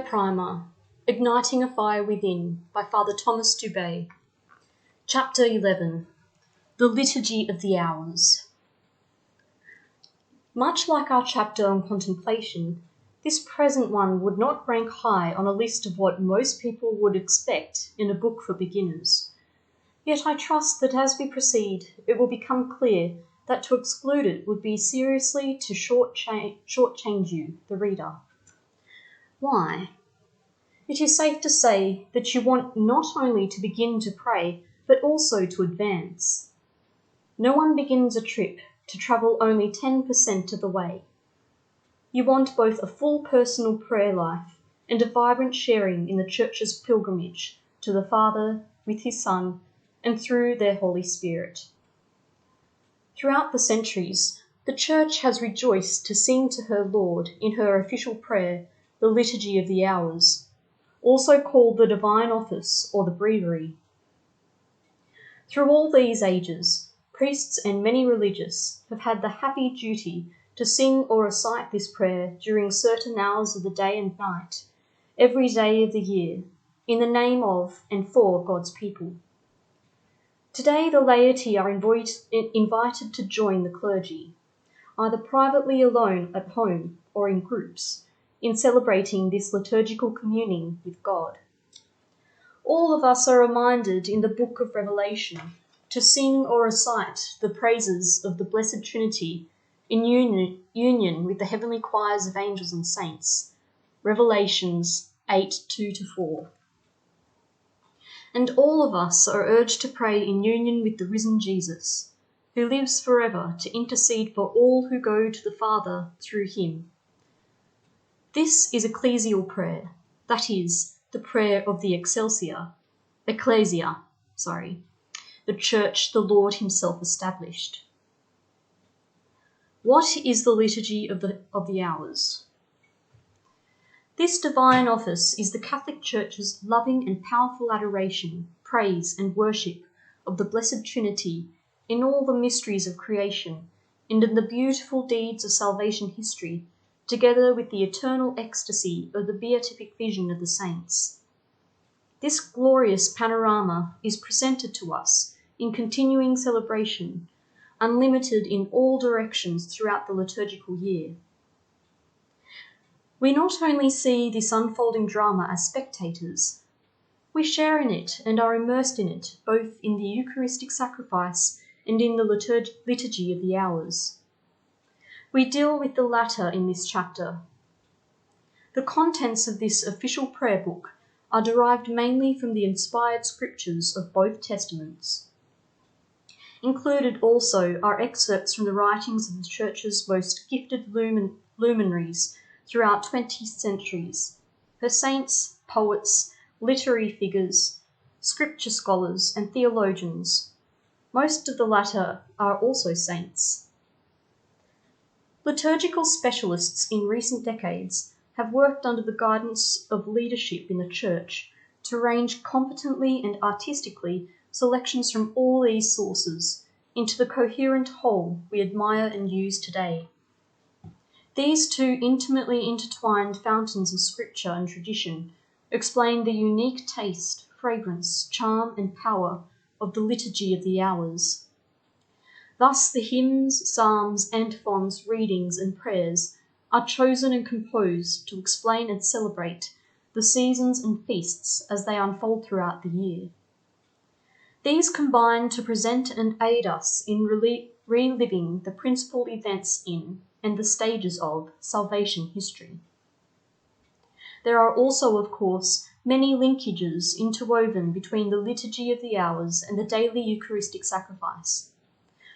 Primer, Igniting a Fire Within by Father Thomas Dubay. Chapter 11, The Liturgy of the Hours. Much like our chapter on contemplation, this present one would not rank high on a list of what most people would expect in a book for beginners. Yet I trust that as we proceed, it will become clear that to exclude it would be seriously to shortchange you, the reader. Why? It is safe to say that you want not only to begin to pray, but also to advance. No one begins a trip to travel only 10% of the way. You want both a full personal prayer life and a vibrant sharing in the Church's pilgrimage to the Father with His Son and through their Holy Spirit. Throughout the centuries, the Church has rejoiced to sing to her Lord in her official prayer, the Liturgy of the Hours, also called the Divine Office or the Breviary. Through all these ages, priests and many religious have had the happy duty to sing or recite this prayer during certain hours of the day and night, every day of the year, in the name of and for God's people. Today the laity are invited to join the clergy, either privately alone at home or in groups, in celebrating this liturgical communing with God. All of us are reminded in the book of Revelation to sing or recite the praises of the Blessed Trinity in union with the heavenly choirs of angels and saints. Revelations 8:2-4. And all of us are urged to pray in union with the risen Jesus, who lives forever to intercede for all who go to the Father through him. This is Ecclesial prayer, that is, the prayer of the Ecclesia, the Church the Lord himself established. What is the Liturgy of the Hours? This divine office is the Catholic Church's loving and powerful adoration, praise and worship of the Blessed Trinity in all the mysteries of creation and in the beautiful deeds of salvation history, together with the eternal ecstasy of the beatific vision of the saints. This glorious panorama is presented to us in continuing celebration, unlimited in all directions throughout the liturgical year. We not only see this unfolding drama as spectators, we share in it and are immersed in it, both in the Eucharistic sacrifice and in the Liturgy of the Hours. We deal with the latter in this chapter. The contents of this official prayer book are derived mainly from the inspired scriptures of both Testaments. Included also are excerpts from the writings of the Church's most gifted luminaries throughout 20 centuries, her saints, poets, literary figures, scripture scholars and theologians. Most of the latter are also saints. Liturgical specialists in recent decades have worked under the guidance of leadership in the Church to arrange competently and artistically selections from all these sources into the coherent whole we admire and use today. These two intimately intertwined fountains of scripture and tradition explain the unique taste, fragrance, charm and power of the Liturgy of the Hours. Thus the hymns, psalms, antiphons, readings and prayers are chosen and composed to explain and celebrate the seasons and feasts as they unfold throughout the year. These combine to present and aid us in reliving the principal events in and the stages of salvation history. There are also, of course, many linkages interwoven between the Liturgy of the Hours and the daily Eucharistic sacrifice,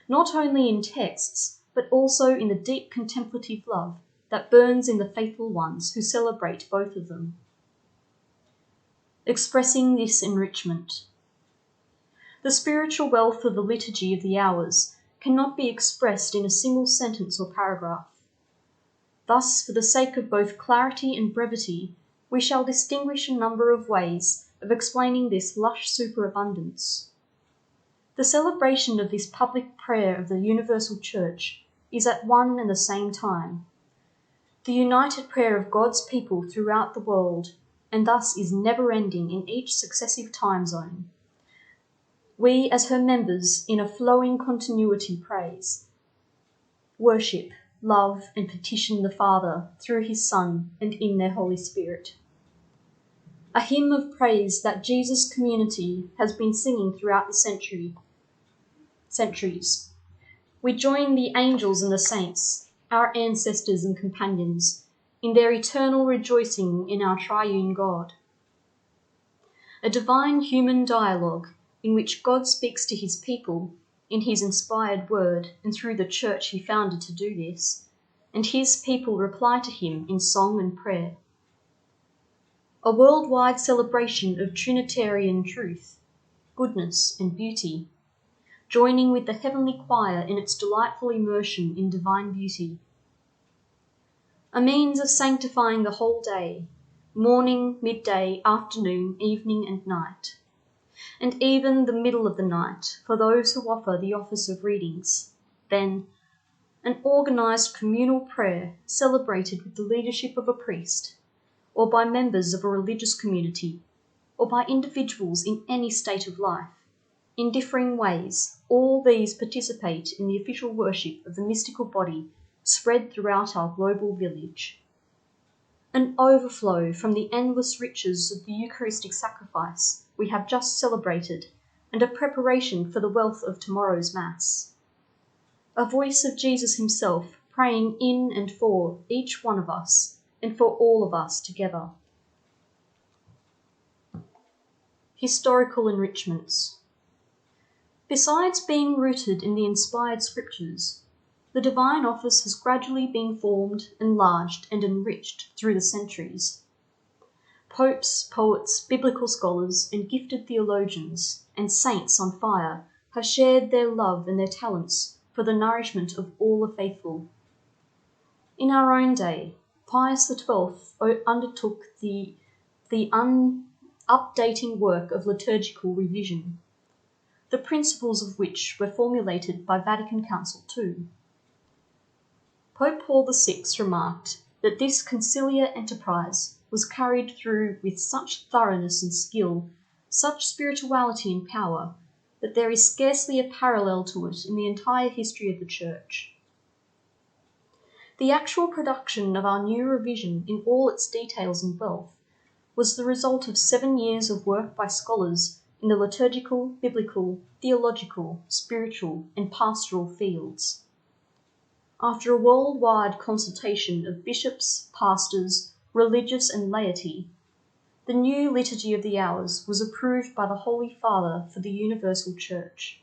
not only in texts, but also in the deep contemplative love that burns in the faithful ones who celebrate both of them. Expressing this enrichment. The spiritual wealth of the Liturgy of the Hours cannot be expressed in a single sentence or paragraph. Thus, for the sake of both clarity and brevity, we shall distinguish a number of ways of explaining this lush superabundance. The celebration of this public prayer of the Universal Church is at one and the same time the united prayer of God's people throughout the world, and thus is never-ending in each successive time zone. We, as her members, in a flowing continuity praise, worship, love, and petition the Father through his Son and in their Holy Spirit. A hymn of praise that Jesus' community has been singing throughout the centuries. We join the angels and the saints, our ancestors and companions, in their eternal rejoicing in our triune God. A divine human dialogue in which God speaks to his people in his inspired word and through the church he founded to do this, and his people reply to him in song and prayer. A worldwide celebration of Trinitarian truth, goodness and beauty, joining with the heavenly choir in its delightful immersion in divine beauty. A means of sanctifying the whole day, morning, midday, afternoon, evening and night, and even the middle of the night for those who offer the office of readings. Then, an organised communal prayer celebrated with the leadership of a priest, or by members of a religious community, or by individuals in any state of life. In differing ways, all these participate in the official worship of the mystical body spread throughout our global village. An overflow from the endless riches of the Eucharistic sacrifice we have just celebrated, and a preparation for the wealth of tomorrow's Mass. A voice of Jesus himself praying in and for each one of us, and for all of us together. Historical enrichments. Besides being rooted in the inspired scriptures, the divine office has gradually been formed, enlarged, and enriched through the centuries. Popes, poets, biblical scholars, and gifted theologians, and saints on fire have shared their love and their talents for the nourishment of all the faithful. In our own day, Pius XII undertook the updating work of liturgical revision, the principles of which were formulated by Vatican Council II. Pope Paul VI remarked that this conciliar enterprise was carried through with such thoroughness and skill, such spirituality and power, that there is scarcely a parallel to it in the entire history of the Church. The actual production of our new revision in all its details and wealth was the result of 7 years of work by scholars in the liturgical, biblical, theological, spiritual, and pastoral fields. After a worldwide consultation of bishops, pastors, religious and laity, the new Liturgy of the Hours was approved by the Holy Father for the Universal Church.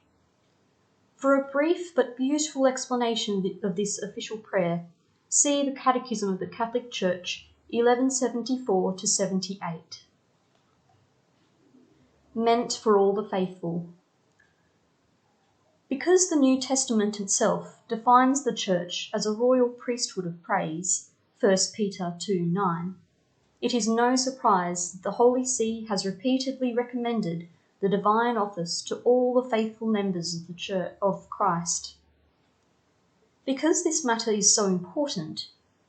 For a brief but beautiful explanation of this official prayer, see the Catechism of the Catholic Church, 1174-78. Meant for all the faithful. Because the New Testament itself defines the Church as a royal priesthood of praise, 1 Peter 2:9, it is no surprise that the Holy See has repeatedly recommended the divine office to all the faithful members of the Church of Christ. Because this matter is so important,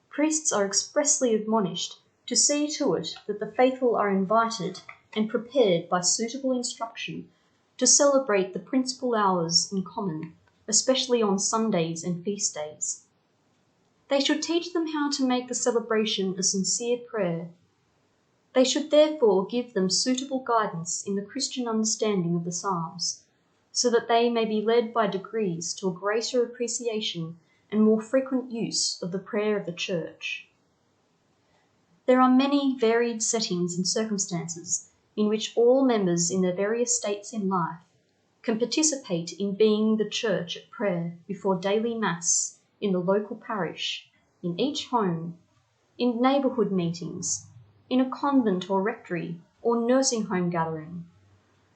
priests are expressly admonished to see to it that the faithful are invited and prepared by suitable instruction to celebrate the principal hours in common, especially on Sundays and feast days. They should teach them how to make the celebration a sincere prayer. They should therefore give them suitable guidance in the Christian understanding of the Psalms, so that they may be led by degrees to a greater appreciation and more frequent use of the prayer of the Church. There are many varied settings and circumstances in which all members in their various states in life can participate in being the Church at prayer before daily Mass in the local parish, in each home, in neighbourhood meetings, in a convent or rectory or nursing home gathering,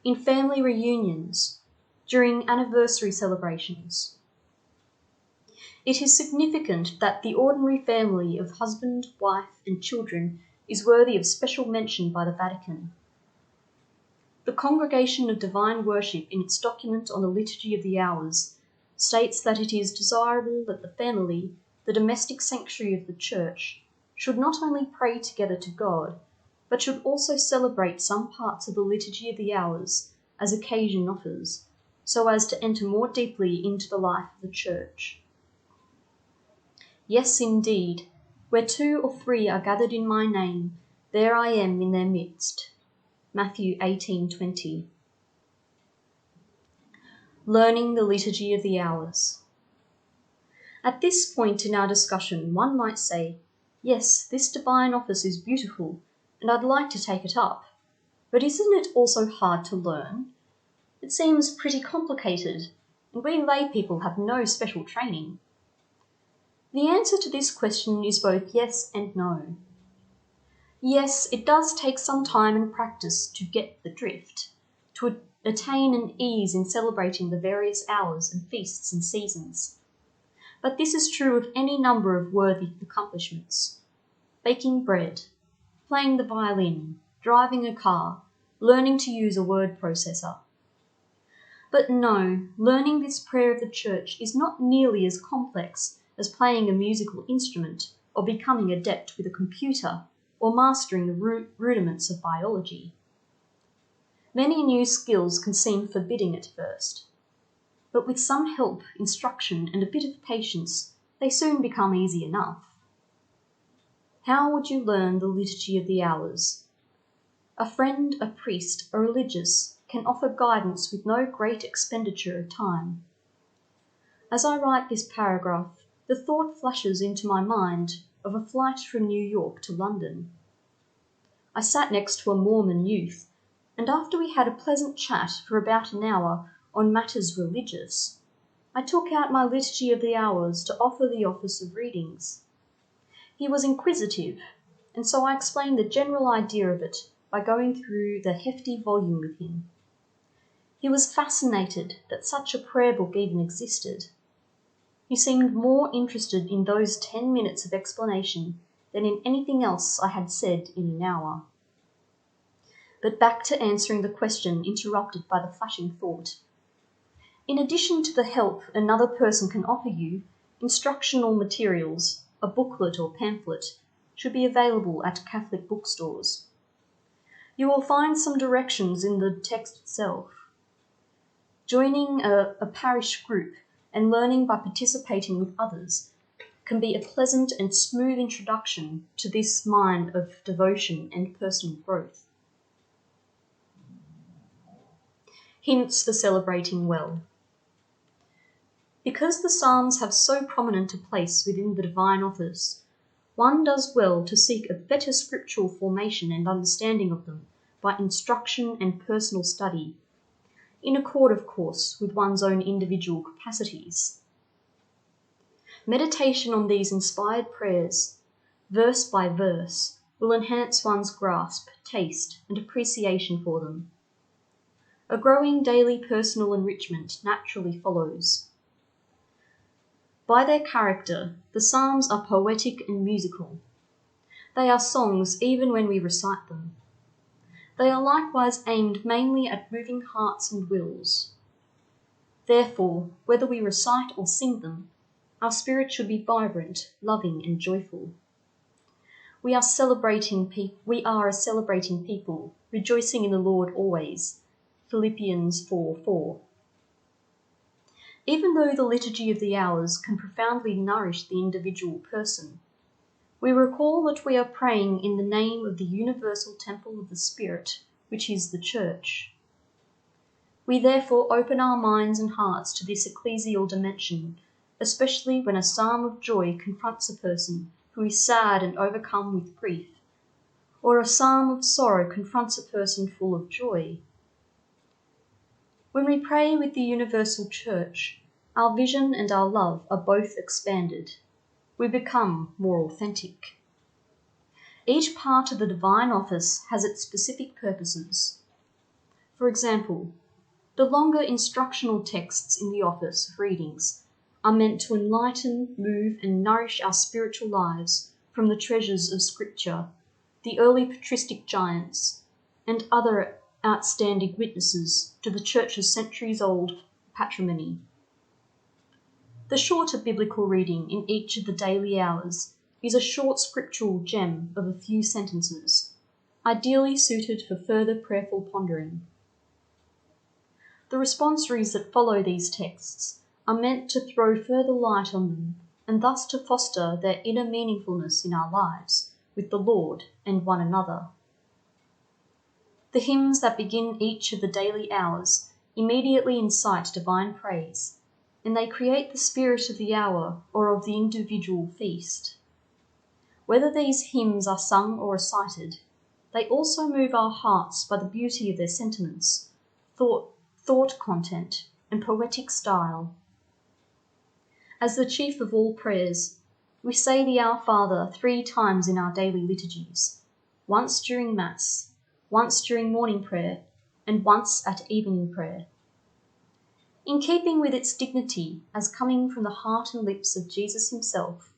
in family reunions, during anniversary celebrations. It is significant that the ordinary family of husband, wife, and children is worthy of special mention by the Vatican. The Congregation of Divine Worship, in its document on the Liturgy of the Hours, states that it is desirable that the family, the domestic sanctuary of the Church, should not only pray together to God, but should also celebrate some parts of the Liturgy of the Hours as occasion offers, so as to enter more deeply into the life of the Church. Yes, indeed, where 2 or 3 are gathered in my name, there I am in their midst. Matthew 18:20. Learning the Liturgy of the Hours. At this point in our discussion, one might say, yes, this divine office is beautiful, and I'd like to take it up. But isn't it also hard to learn? It seems pretty complicated, and we lay people have no special training. The answer to this question is both yes and no. Yes, it does take some time and practice to get the drift, to attain an ease in celebrating the various hours and feasts and seasons. But this is true of any number of worthy accomplishments. Baking bread, playing the violin, driving a car, learning to use a word processor. But no, learning this prayer of the Church is not nearly as complex as playing a musical instrument or becoming adept with a computer or mastering the rudiments of biology. Many new skills can seem forbidding at first, but with some help, instruction, and a bit of patience, they soon become easy enough. How would you learn the Liturgy of the Hours? A friend, a priest, a religious can offer guidance with no great expenditure of time. As I write this paragraph, the thought flashes into my mind of a flight from New York to London. I sat next to a Mormon youth, and after we had a pleasant chat for about an hour on matters religious, I took out my Liturgy of the Hours to offer the office of readings. He was inquisitive, and so I explained the general idea of it by going through the hefty volume with him. He was fascinated that such a prayer book even existed. He seemed more interested in those 10 minutes of explanation than in anything else I had said in an hour. But back to answering the question interrupted by the flashing thought. In addition to the help another person can offer you, instructional materials, a booklet or pamphlet, should be available at Catholic bookstores. You will find some directions in the text itself. Joining a parish group and learning by participating with others can be a pleasant and smooth introduction to this mine of devotion and personal growth. Hints for celebrating well. Because the Psalms have so prominent a place within the divine office, one does well to seek a better scriptural formation and understanding of them by instruction and personal study, in accord, of course, with one's own individual capacities. Meditation on these inspired prayers, verse by verse, will enhance one's grasp, taste, and appreciation for them. A growing daily personal enrichment naturally follows. By their character, the Psalms are poetic and musical. They are songs even when we recite them. They are likewise aimed mainly at moving hearts and wills. Therefore, whether we recite or sing them, our spirit should be vibrant, loving, and joyful. We are a celebrating people, rejoicing in the Lord always. Philippians 4:4. Even though the Liturgy of the Hours can profoundly nourish the individual person, we recall that we are praying in the name of the universal temple of the Spirit, which is the Church. We therefore open our minds and hearts to this ecclesial dimension, especially when a psalm of joy confronts a person who is sad and overcome with grief, or a psalm of sorrow confronts a person full of joy. When we pray with the universal Church, our vision and our love are both expanded. We become more authentic. Each part of the divine office has its specific purposes. For example, the longer instructional texts in the office of readings are meant to enlighten, move, and nourish our spiritual lives from the treasures of Scripture, the early patristic giants, and other outstanding witnesses to the Church's centuries-old patrimony. The shorter biblical reading in each of the daily hours is a short scriptural gem of a few sentences, ideally suited for further prayerful pondering. The responsories that follow these texts are meant to throw further light on them and thus to foster their inner meaningfulness in our lives with the Lord and one another. The hymns that begin each of the daily hours immediately incite divine praise, and they create the spirit of the hour or of the individual feast. Whether these hymns are sung or recited, they also move our hearts by the beauty of their sentiments, thought content, and poetic style. As the chief of all prayers, we say the Our Father 3 times in our daily liturgies, once during Mass, once during morning prayer, and once at evening prayer. In keeping with its dignity as coming from the heart and lips of Jesus himself,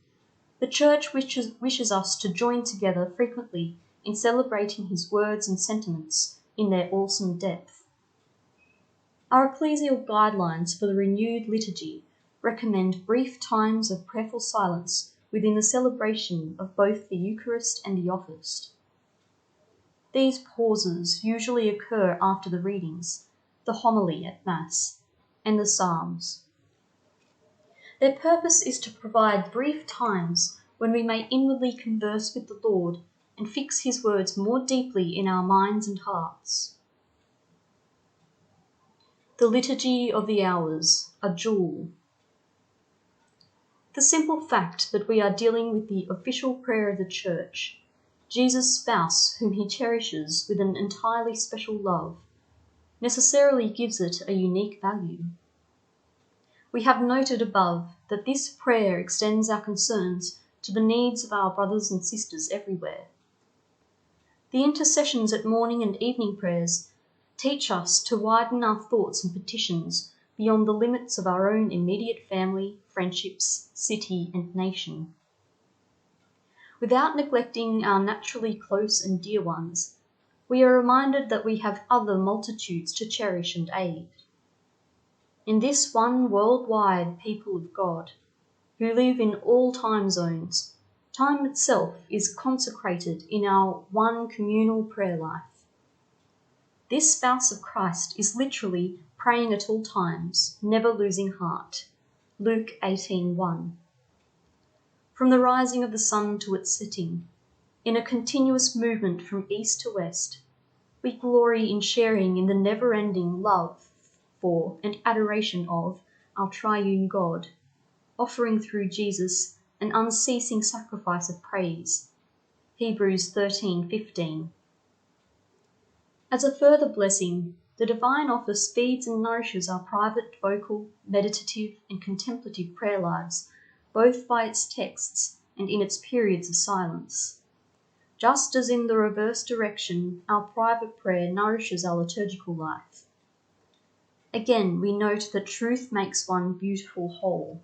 the Church wishes us to join together frequently in celebrating his words and sentiments in their awesome depth. Our ecclesial guidelines for the renewed liturgy recommend brief times of prayerful silence within the celebration of both the Eucharist and the Office. These pauses usually occur after the readings, the homily at Mass, and the Psalms. Their purpose is to provide brief times when we may inwardly converse with the Lord and fix his words more deeply in our minds and hearts. The Liturgy of the Hours, a jewel. The simple fact that we are dealing with the official prayer of the Church, Jesus' spouse whom he cherishes with an entirely special love, necessarily gives it a unique value. We have noted above that this prayer extends our concerns to the needs of our brothers and sisters everywhere. The intercessions at morning and evening prayers teach us to widen our thoughts and petitions beyond the limits of our own immediate family, friendships, city, and nation. Without neglecting our naturally close and dear ones, we are reminded that we have other multitudes to cherish and aid. In this one worldwide people of God, who live in all time zones, time itself is consecrated in our one communal prayer life. This spouse of Christ is literally praying at all times, never losing heart. Luke 18:1. From the rising of the sun to its setting, in a continuous movement from east to west, we glory in sharing in the never-ending love for and adoration of our triune God, offering through Jesus an unceasing sacrifice of praise. Hebrews 13:15. As a further blessing, the divine office feeds and nourishes our private, vocal, meditative, and contemplative prayer lives, both by its texts and in its periods of silence. Just as in the reverse direction, our private prayer nourishes our liturgical life. Again, we note that truth makes one beautiful whole.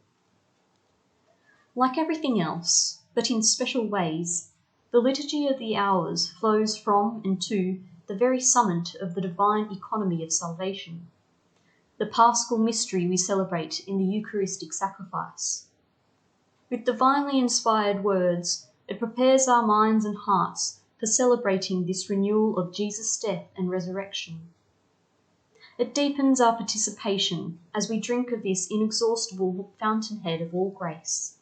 Like everything else, but in special ways, the Liturgy of the Hours flows from and to the very summit of the divine economy of salvation, the Paschal Mystery we celebrate in the Eucharistic sacrifice. With divinely inspired words, it prepares our minds and hearts for celebrating this renewal of Jesus' death and resurrection. It deepens our participation as we drink of this inexhaustible fountainhead of all grace.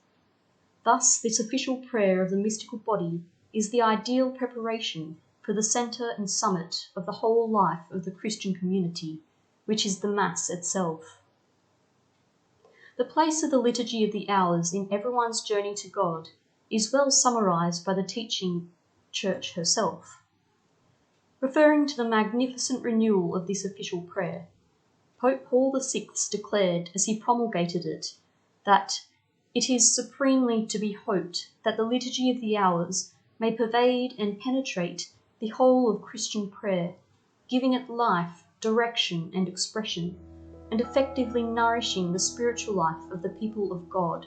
Thus, this official prayer of the mystical body is the ideal preparation for the centre and summit of the whole life of the Christian community, which is the Mass itself. The place of the Liturgy of the Hours in everyone's journey to God is well summarised by the teaching Church herself. Referring to the magnificent renewal of this official prayer, Pope Paul VI declared as he promulgated it that it is supremely to be hoped that the Liturgy of the Hours may pervade and penetrate the whole of Christian prayer, giving it life, direction, and expression, and effectively nourishing the spiritual life of the people of God.